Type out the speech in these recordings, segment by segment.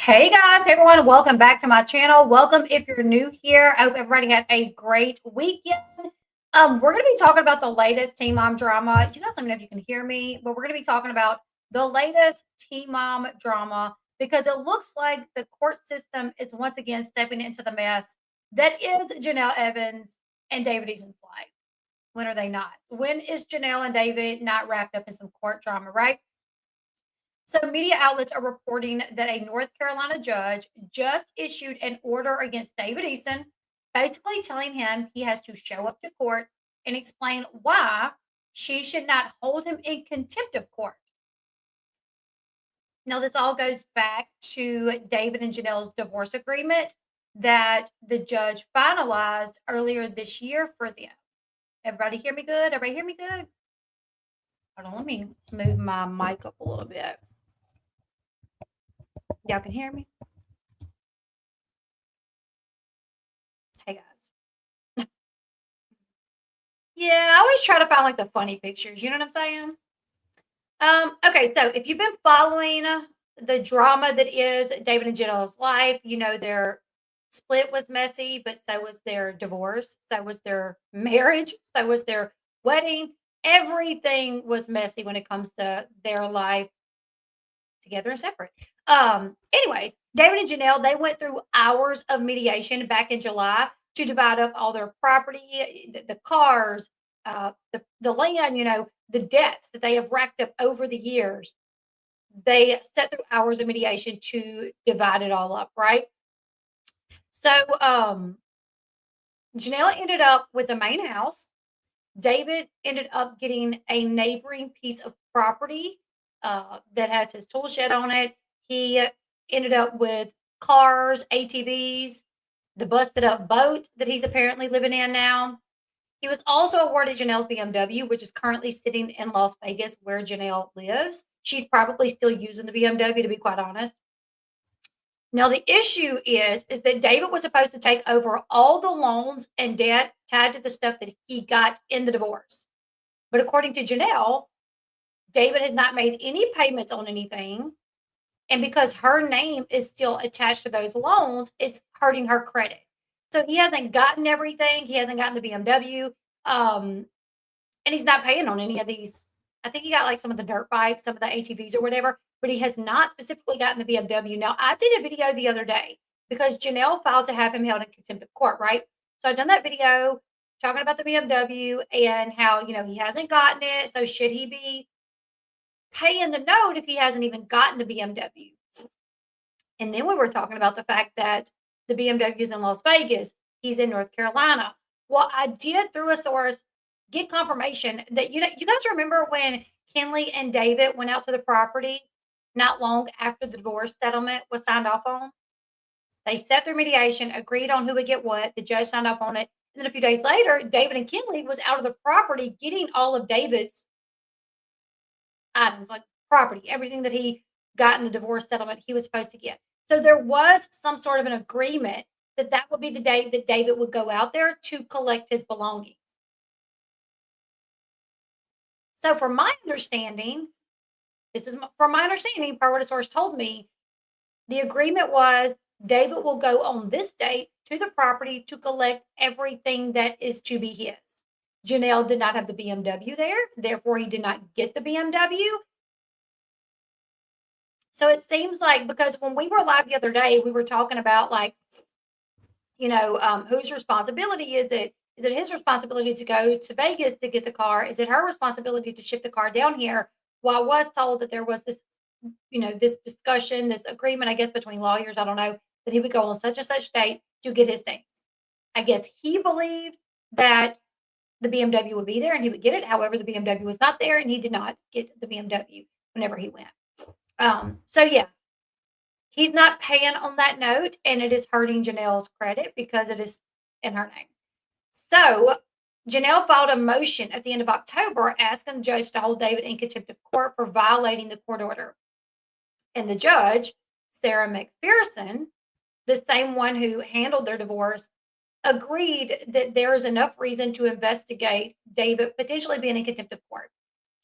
Hey guys, hey everyone, welcome back to my channel. Welcome if you're new here. I hope everybody had a great weekend. We're gonna be talking about the latest Teen Mom drama. You guys let me know if you can hear me, but we're gonna be talking about the latest Teen Mom drama because it looks like the court system is once again stepping into the mess that is Janelle Evans and David Eason's life. When are they not? When is Janelle and David not wrapped up in some court drama, right? So, media outlets are reporting that a North Carolina judge just issued an order against David Eason, basically telling him he has to show up to court and explain why she should not hold him in contempt of court. Now, this all goes back to David and Janelle's divorce agreement that the judge finalized earlier this year for them. Everybody hear me good? Everybody hear me good? Hold on, let me move my mic up a little bit. Y'all can hear me? Hey guys. Yeah, I always try to find like the funny pictures. You know what I'm saying? Okay, so if you've been following the drama that is David and Janelle's life, you know their split was messy, but so was their divorce, so was their marriage, so was their wedding. Everything was messy when it comes to their life together and separate. Anyways, David and Janelle, they went through hours of mediation back in July to divide up all their property, the cars, the land, the debts that they have racked up over the years. They set through hours of mediation to divide it all up, right? So Janelle ended up with the main house. David ended up getting a neighboring piece of property that has his tool shed on it. He ended up with cars, ATVs, the busted up boat that he's apparently living in now. He was also awarded Janelle's BMW, which is currently sitting in Las Vegas where Janelle lives. She's probably still using the BMW, to be quite honest. Now the issue is that David was supposed to take over all the loans and debt tied to the stuff that he got in the divorce. But according to Janelle, David has not made any payments on anything. And because her name is still attached to those loans, it's hurting her credit. So he hasn't gotten everything. He hasn't gotten the BMW. And he's not paying on any of these. I think he got like some of the dirt bikes, some of the ATVs or whatever, but he has not specifically gotten the BMW. Now, I did a video the other day because Janelle filed to have him held in contempt of court, right? So I've done that video talking about the BMW and how, he hasn't gotten it. So should he be paying the note if he hasn't even gotten the BMW? And then we were talking about the fact that the BMW is in Las Vegas. He's in North Carolina. Well, I did through a source get confirmation that you guys remember when Kenley and David went out to the property not long after the divorce settlement was signed off on. They set their mediation, agreed on who would get what. The judge signed off on it. And then a few days later, David and Kenley was out of the property getting all of David's items, like property, everything that he got in the divorce settlement he was supposed to get. So there was some sort of an agreement that that would be the day that David would go out there to collect his belongings. So from my understanding, from my understanding, per what a source told me, the agreement was David will go on this date to the property to collect everything that is to be his. Janelle did not have the BMW there, therefore he did not get the BMW. So it seems like, because when we were live the other day, we were talking about like, whose responsibility is it? Is it his responsibility to go to Vegas to get the car? Is it her responsibility to ship the car down here? Well, I was told that there was this, this discussion, this agreement, I guess, between lawyers, I don't know, that he would go on such and such date to get his things. I guess he believed that the BMW would be there and he would get it. However, the BMW was not there and he did not get the BMW whenever he went. So yeah, he's not paying on that note, and it is hurting Janelle's credit because it is in her name. So Janelle filed a motion at the end of October asking the judge to hold David in contempt of court for violating the court order. And the judge, Sarah McPherson, the same one who handled their divorce, agreed that there is enough reason to investigate David potentially being in contempt of court.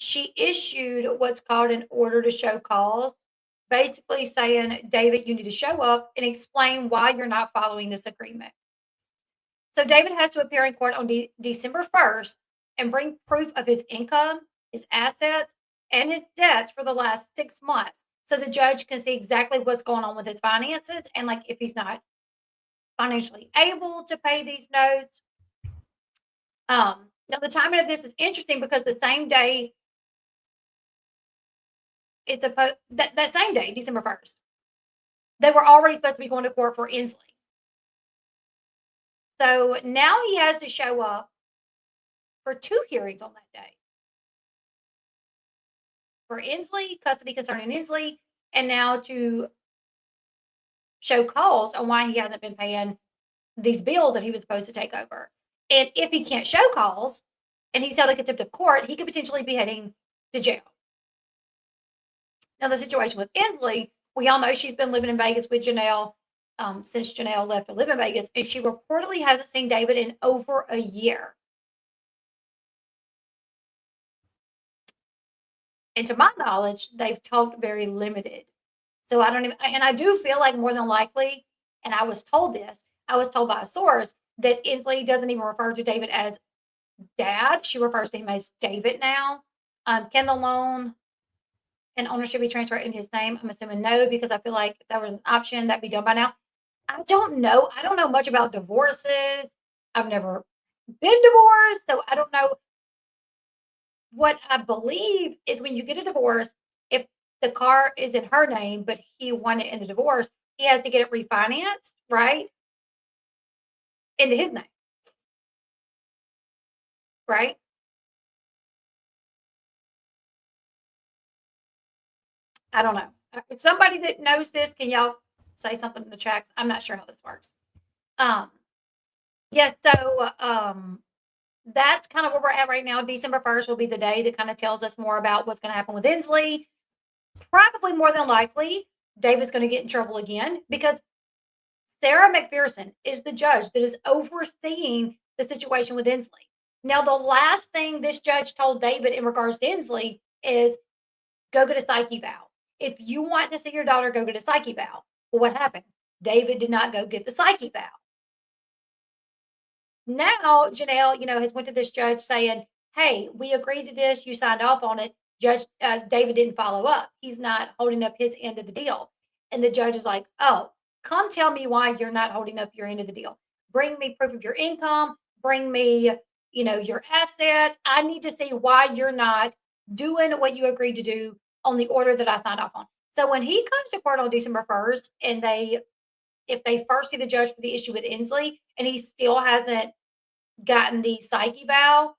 She issued what's called an order to show cause basically saying, David, you need to show up and explain why you're not following this agreement. So David has to appear in court on December 1st and bring proof of his income, his assets, and his debts for the last 6 months. So the judge can see exactly what's going on with his finances and like if he's not financially able to pay these notes. Now the timing of this is interesting because the same day it's supposed that same day, December 1st, they were already supposed to be going to court for Inslee. So now he has to show up for 2 hearings on that day. For Inslee, custody concerning Inslee, and now to show cause on why he hasn't been paying these bills that he was supposed to take over. And if he can't show cause and he's held in contempt of court, he could potentially be heading to jail. Now, the situation with Inslee, we all know she's been living in Vegas with Janelle since Janelle left to live in Vegas, and she reportedly hasn't seen David in over a year. And to my knowledge, they've talked very limited. So I don't even, and I do feel like more than likely, and I was told this, I was told by a source that Inslee doesn't even refer to David as dad. She refers to him as David now. Can the loan and ownership be transferred in his name? I'm assuming no, because I feel like if that was an option, that'd be done by now. I don't know. I don't know much about divorces. I've never been divorced, so I don't know. What I believe is when you get a divorce, if the car is in her name, but he won it in the divorce, he has to get it refinanced, right? Into his name, right? I don't know. If somebody that knows this, can y'all say something in the chats? I'm not sure how this works. Um, yes, so that's kind of where we're at right now. December 1st will be the day that kind of tells us more about what's going to happen with Inslee. Probably more than likely, David's going to get in trouble again because Sarah McPherson is the judge that is overseeing the situation with Inslee. Now, the last thing this judge told David in regards to Inslee is go get a psyche eval. If you want to see your daughter, go get a psyche eval. Well, what happened? David did not go get the psyche eval. Now, Janelle, has went to this judge saying, hey, we agreed to this. You signed off on it. Judge David didn't follow up. He's not holding up his end of the deal. And the judge is like, oh, come tell me why you're not holding up your end of the deal. Bring me proof of your income. Bring me, your assets. I need to see why you're not doing what you agreed to do on the order that I signed off on. So when he comes to court on December 1st, and if they first see the judge for the issue with Inslee, and he still hasn't gotten the psyche eval,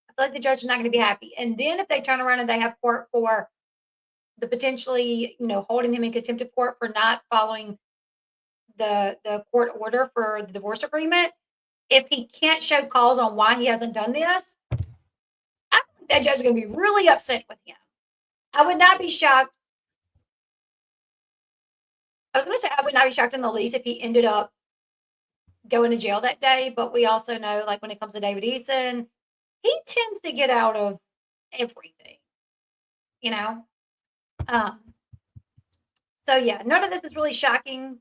I feel like the judge is not going to be happy. And then if they turn around and they have court for the potentially, holding him in contempt of court for not following the court order for the divorce agreement, if he can't show cause on why he hasn't done this, I think that judge is going to be really upset with him. I would not be shocked. I was going to say I would not be shocked in the least if he ended up going to jail that day. But we also know, like when it comes to David Eason, he tends to get out of everything, you know. Um, so yeah, none of this is really shocking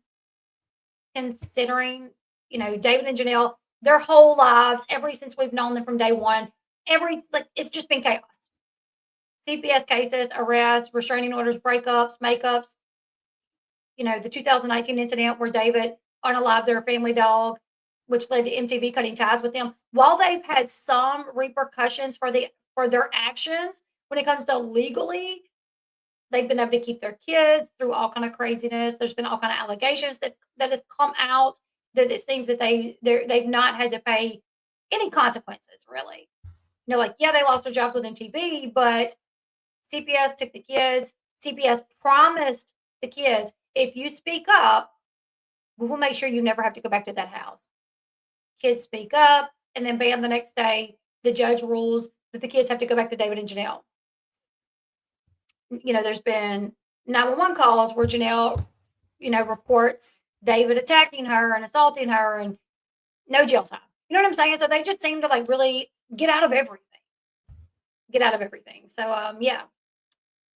considering, David and Janelle, their whole lives, ever since we've known them from day one, it's just been chaos. CPS cases, arrests, restraining orders, breakups, makeups. The 2019 incident where David unalived their family dog, which led to MTV cutting ties with them. While they've had some repercussions for their actions, when it comes to legally, they've been able to keep their kids through all kind of craziness. There's been all kind of allegations that has come out that it seems that they've not had to pay any consequences really. Like yeah, they lost their jobs with MTV, but CPS took the kids. CPS promised the kids, if you speak up, we will make sure you never have to go back to that house. Kids speak up, and then bam, the next day, the judge rules that the kids have to go back to David and Janelle. There's been 911 calls where Janelle, reports David attacking her and assaulting her and no jail time. You know what I'm saying? So they just seem to really get out of everything. So, yeah.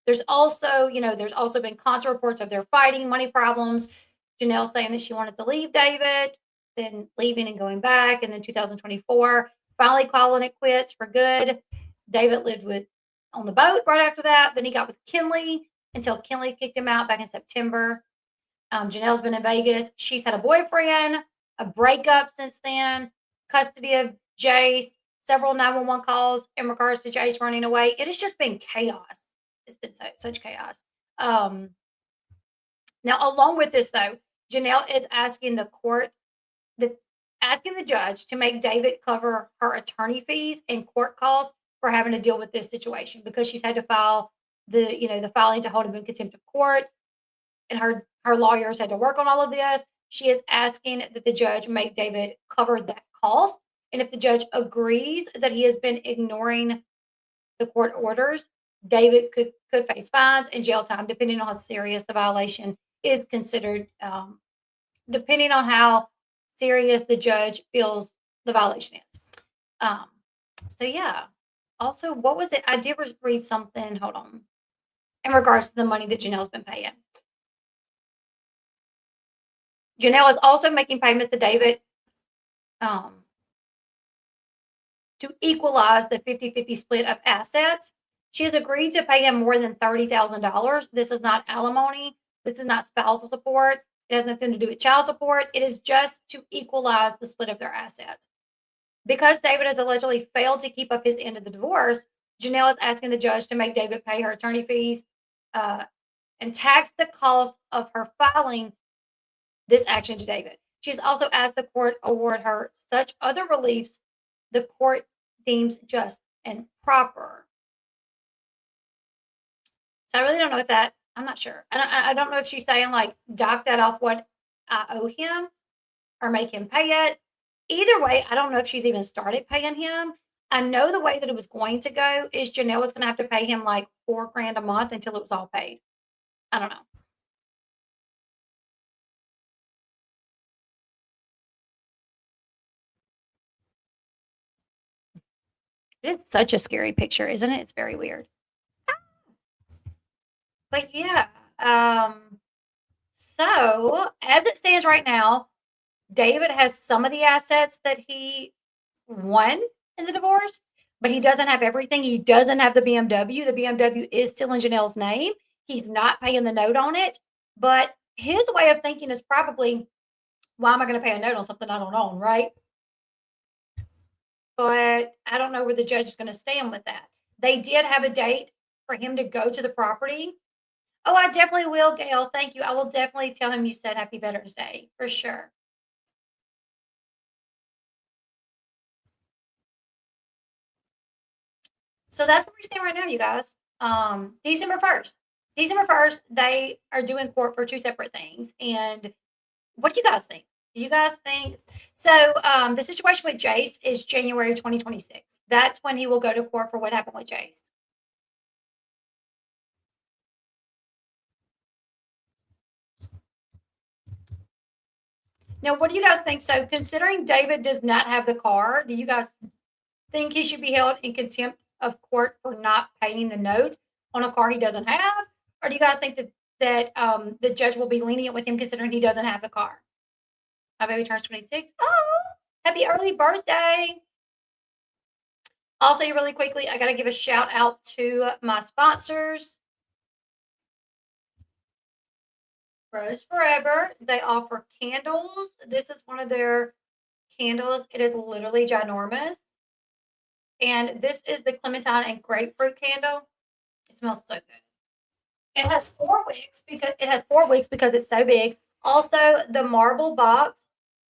There's also been constant reports of their fighting, money problems. Janelle saying that she wanted to leave David, then leaving and going back, and then 2024 finally calling it quits for good. David lived with on the boat right after that. Then he got with Kinley until Kinley kicked him out back in September. Janelle's been in Vegas. She's had a boyfriend, a breakup since then, custody of Jace, several 911 calls in regards to Jace running away. It has just been chaos. It's been such chaos. Um, Now, along with this, though, Janelle is asking the asking the judge to make David cover her attorney fees and court costs for having to deal with this situation because she's had to file the filing to hold him in contempt of court, and her lawyers had to work on all of this. She is asking that the judge make David cover that cost, and if the judge agrees that he has been ignoring the court orders, David could face fines and jail time, depending on how serious the violation is considered, depending on how serious the judge feels the violation is. Um, so yeah. Also, what was it? I did read something. Hold on. In regards to the money that Janelle's been paying, Janelle is also making payments to David um, to equalize the 50-50 split of assets. She has agreed to pay him more than $30,000. This is not alimony. This is not spousal support. It has nothing to do with child support. It is just to equalize the split of their assets. Because David has allegedly failed to keep up his end of the divorce, Janelle is asking the judge to make David pay her attorney fees uh, and tax the cost of her filing this action to David. She's also asked the court award her such other reliefs the court deems just and proper. So I really don't know if that. I'm not sure. I don't know if she's saying like dock that off what I owe him or make him pay it. Either way, I don't know if she's even started paying him. I know the way that it was going to go is Janelle was going to have to pay him like $4,000 a month until it was all paid. I don't know. It's such a scary picture, isn't it? It's very weird. But yeah, so as it stands right now, David has some of the assets that he won in the divorce, but he doesn't have everything. He doesn't have the BMW. The BMW is still in Janelle's name. He's not paying the note on it. But his way of thinking is probably, why am I going to pay a note on something I don't own, right? But I don't know where the judge is going to stand with that. They did have a date for him to go to the property. Oh, I definitely will, Gail. Thank you. I will definitely tell him you said Happy Veterans Day for sure. So that's where we stand right now, you guys. December 1st. December 1st, they are doing court for two separate things. And what do you guys think? Do you guys think so? The situation with Jace is January 2026. That's when he will go to court for what happened with Jace. Now, what do you guys think? So, considering David does not have the car, do you guys think he should be held in contempt of court for not paying the note on a car he doesn't have? Or do you guys think that the judge will be lenient with him considering he doesn't have the car? My baby turns 26. Oh, happy early birthday. Also, really quickly, I got to give a shout out to my sponsors. Rose Forever. They offer candles. This is one of their candles. It is literally ginormous. And this is the clementine and grapefruit candle. It smells so good. It has 4 wicks because it's so big. Also, the marble box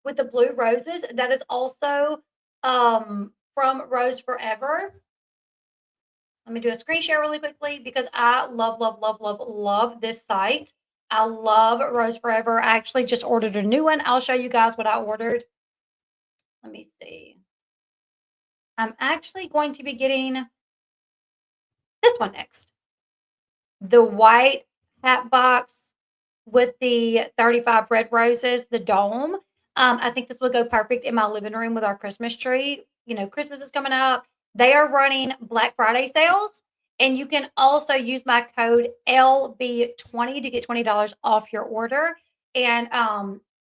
with the blue roses, that is also from Rose Forever. Let me do a screen share really quickly because I love, love, love, love, love this site. I love Rose Forever. I actually just ordered a new one. I'll show you guys what I ordered. Let me see. I'm actually going to be getting this one next. The white hat box with the 35 red roses, the dome. I think this would go perfect in my living room with our Christmas tree. Christmas is coming up. They are running Black Friday sales, And you can also use my code LB20 to get $20 off your order. And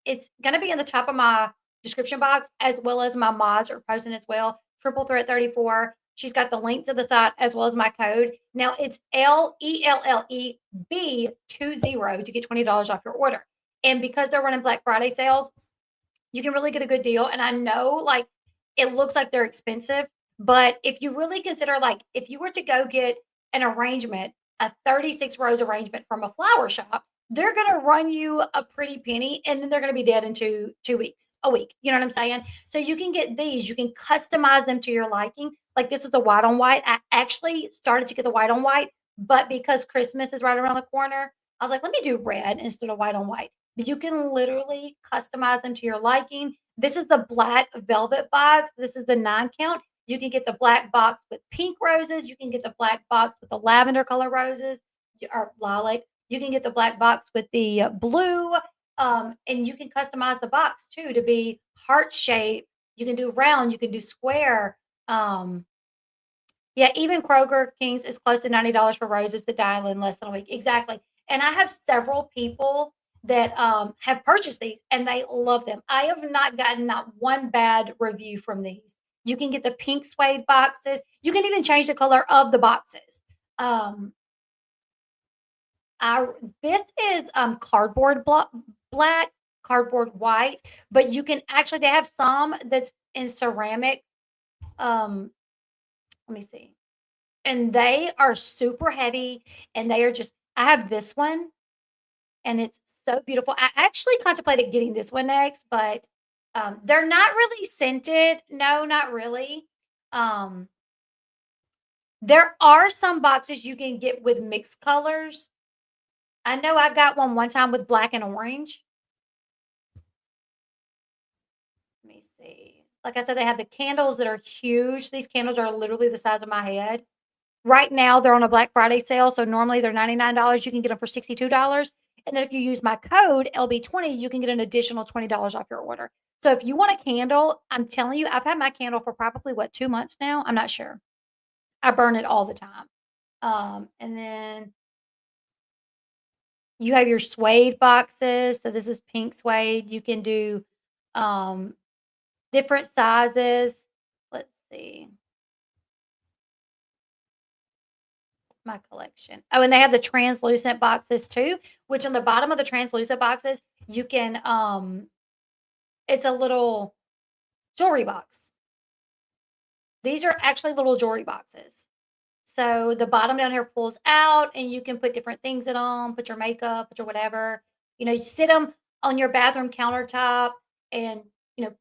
it's going to be in the top of my description box, as well as my mods are posting as well. Triple Threat 34. She's got the link to the site as well as my code. Now it's LELLEB20 to get $20 off your order. And because they're running Black Friday sales, you can really get a good deal. And I know, like, it looks like they're expensive, but if you really consider, like, if you were to go get an arrangement, a 36 rose arrangement from a flower shop, they're going to run you a pretty penny and then they're going to be dead in 2 weeks, a week. You know what I'm saying? So you can get these, you can customize them to your liking. Like, this is the white on white. I actually started to get the white on white, but because Christmas is right around the corner, I was like, let me do red instead of white on white. But you can literally customize them to your liking. This is the black velvet box. This is the 9 count. You can get the black box with pink roses. You can get the black box with the lavender color roses or lilac. You can get the black box with the blue. And you can customize the box too to be heart shape. You can do round. You can do square. Um, yeah, even Kroger Kings is close to $90 for roses that die in less than a week. Exactly. And I have several people that have purchased these and they love them. I have not gotten not one bad review from these. You can get the pink suede boxes. You can even change the color of the boxes. Um, I this is cardboard black, cardboard white, but you can actually they have some that's in ceramic. Um, let me see. And they are super heavy and they are just I have this one and it's so beautiful. I actually contemplated getting this one next, but they're not really scented. No, not really. Um, there are some boxes you can get with mixed colors. I know I got one time with black and orange. Let me see. Like I said, they have the candles that are huge. These candles are literally the size of my head. Right now, they're on a Black Friday sale, so normally they're $99. You can get them for $62, and then if you use my code LB20, you can get an additional $20 off your order. So if you want a candle, I'm telling you, I've had my candle for probably, what, 2 months now? I'm not sure. I burn it all the time. And then you have your suede boxes. So this is pink suede. You can do, um, different sizes. Let's see. My collection. Oh, and they have the translucent boxes too, which on the bottom of the translucent boxes, you can it's a little jewelry box. These are actually little jewelry boxes. So the bottom down here pulls out and you can put different things in them, put your makeup, put your whatever. You sit them on your bathroom countertop and,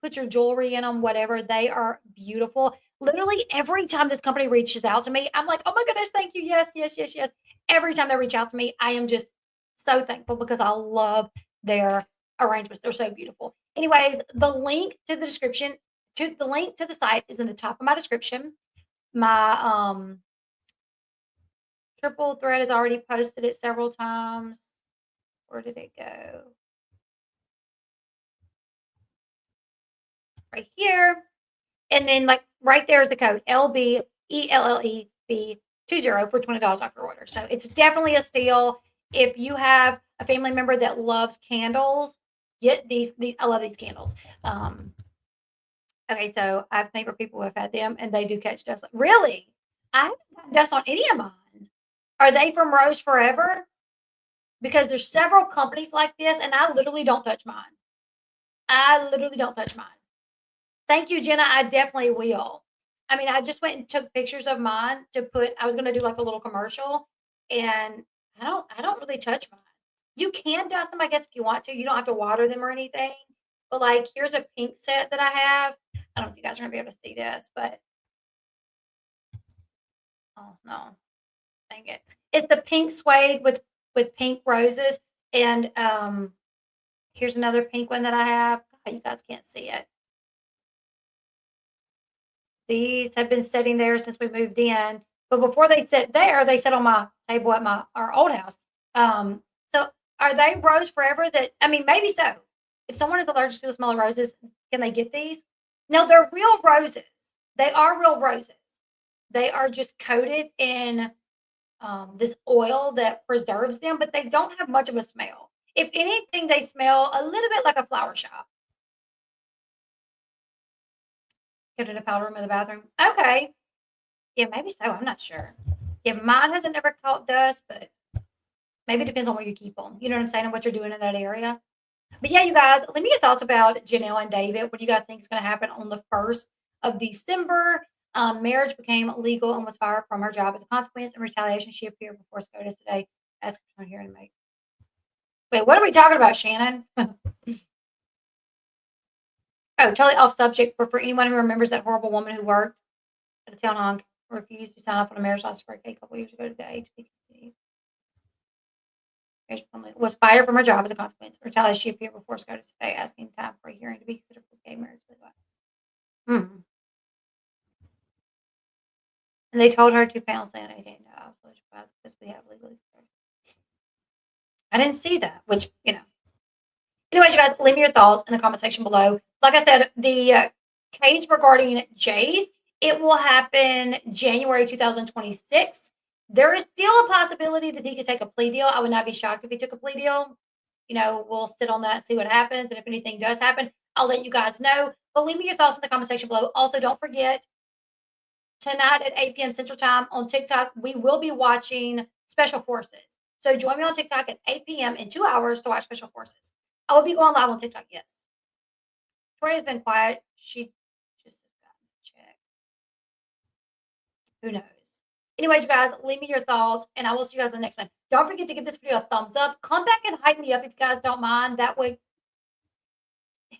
put your jewelry in them, whatever. They are beautiful. Literally every time this company reaches out to me, I'm like, "Oh my goodness, thank you. Yes, yes, yes, yes." Every time they reach out to me, I am just so thankful because I love their arrangements. They're so beautiful. Anyways, the link to the site is in the top of my description. My triple thread has already posted it several times. Where did it go? Right here. And then, like, right there is the code LBELLEB20 for $20 off your order. So it's definitely a steal. If you have a family member that loves candles, get these I love these candles. Okay, so I have neighbor people who have had them and they do catch dust. Really? I haven't gotten dust on any of mine. Are they from Rose Forever? Because there's several companies like this, and I literally don't touch mine. I literally don't touch mine. Thank you, Jenna. I definitely will. I mean, I just went and took pictures of mine to put I was gonna do like a little commercial, and I don't really touch mine. You can dust them, I guess, if you want to. You don't have to water them or anything. But like here's a pink set that I have. I don't know if you guys are gonna be able to see this, but oh no, dang it. It's the pink suede with pink roses. And here's another pink one that I have. Oh, you guys can't see it. These have been sitting there since we moved in, but before they sit there, they sit on my table at our old house. So are they rose forever that I mean, maybe so. If someone is allergic to the smell of roses, can they get these? No, they're real roses. They are real roses. They are just coated in this oil that preserves them, but they don't have much of a smell. If anything, they smell a little bit like a flower shop. Kept it in a powder room in the bathroom. Okay. Yeah, maybe so. I'm not sure. Yeah, mine hasn't ever caught dust, but maybe it depends on where you keep them. You know what I'm saying? And what you're doing in that area. But yeah, you guys, let me get thoughts about Janelle and David. What do you guys think is going to happen on the 1st of December? Marriage became illegal and was fired from her job as a consequence. In retaliation, she appeared before SCOTUS today. Ask her here to make. Wait, what are we talking about, Shannon? Oh, totally off subject, but for anyone who remembers that horrible woman who worked at a town hall and refused to sign up on a marriage license for a couple years ago today, was fired from her job as a consequence. Retaliation, she appeared before SCOTUS today, asking time for a hearing to be considered for gay marriage. Hmm. And they told her £2 and $18 because we have legally. I didn't see that, which, Anyways, you guys, leave me your thoughts in the comment section below. Like I said, the case regarding Jace, it will happen January 2026. There is still a possibility that he could take a plea deal. I would not be shocked if he took a plea deal. We'll sit on that, see what happens. And if anything does happen, I'll let you guys know. But leave me your thoughts in the comment section below. Also, don't forget, tonight at 8 p.m. Central Time on TikTok, we will be watching Special Forces. So join me on TikTok at 8 p.m. in 2 hours to watch Special Forces. I will be going live on TikTok, yes. Toria's been quiet. She just got to check. Who knows? Anyways, you guys, leave me your thoughts, and I will see you guys in the next one. Don't forget to give this video a thumbs up. Come back and hype me up if you guys don't mind. That would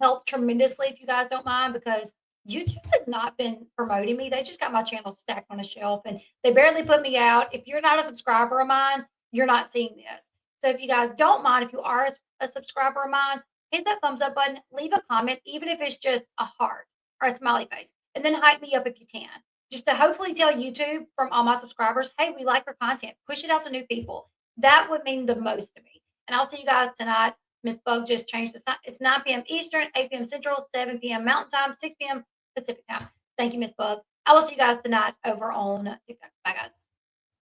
help tremendously if you guys don't mind, because YouTube has not been promoting me. They just got my channel stacked on a shelf, and they barely put me out. If you're not a subscriber of mine, you're not seeing this. So if you guys don't mind, if you are a subscriber of mine, hit that thumbs up button, leave a comment, even if it's just a heart or a smiley face, and then hype me up if you can. Just to hopefully tell YouTube from all my subscribers, hey, we like your content. Push it out to new people. That would mean the most to me. And I'll see you guys tonight. Miss Bug just changed the time. It's 9 p.m. Eastern, 8 p.m. Central, 7 p.m. Mountain Time, 6 p.m. Pacific Time. Thank you, Miss Bug. I will see you guys tonight over on TikTok. Bye, guys.